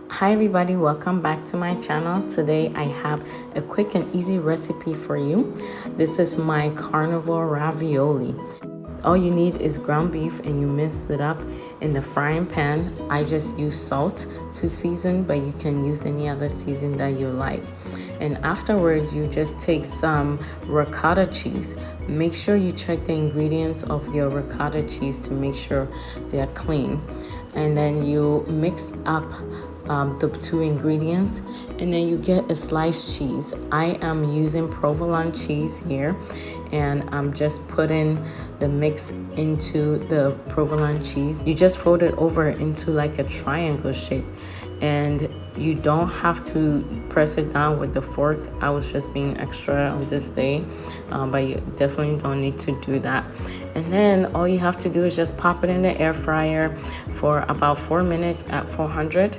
Hi everybody, welcome back to my channel. Today I have a quick and easy recipe for you. This is my carnivore ravioli. All you need is ground beef and you mix it up in the frying pan. I just use salt to season, but you can use any other season that you like. And afterwards, you just take some ricotta cheese. Make sure you check the ingredients of your ricotta cheese to make sure they're clean. And then you mix up the two ingredients, and then you get a sliced cheese. I am using provolone cheese here, and I'm just putting the mix into the provolone cheese. You just fold it over into like a triangle shape, and you don't have to press it down with the fork. I was just being extra on this day, but you definitely don't need to do that. And then all you have to do is just pop it in the air fryer for about 4 minutes at 400,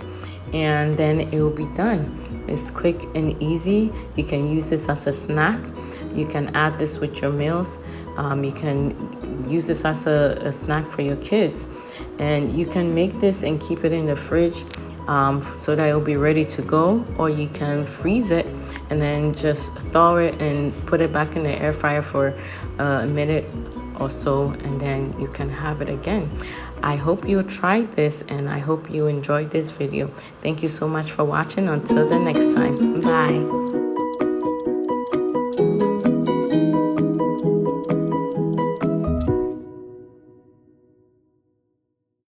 and then it will be done. It's quick and easy. You can use this as a snack. You can add this with your meals. You can use this as a snack for your kids, and you can make this and keep it in the fridge so that it'll be ready to go, or you can freeze it and then just thaw it and put it back in the air fryer for a minute or so, and then you can have it again. I hope you tried this, and I hope you enjoyed this video. Thank you so much for watching. Until the next time, bye.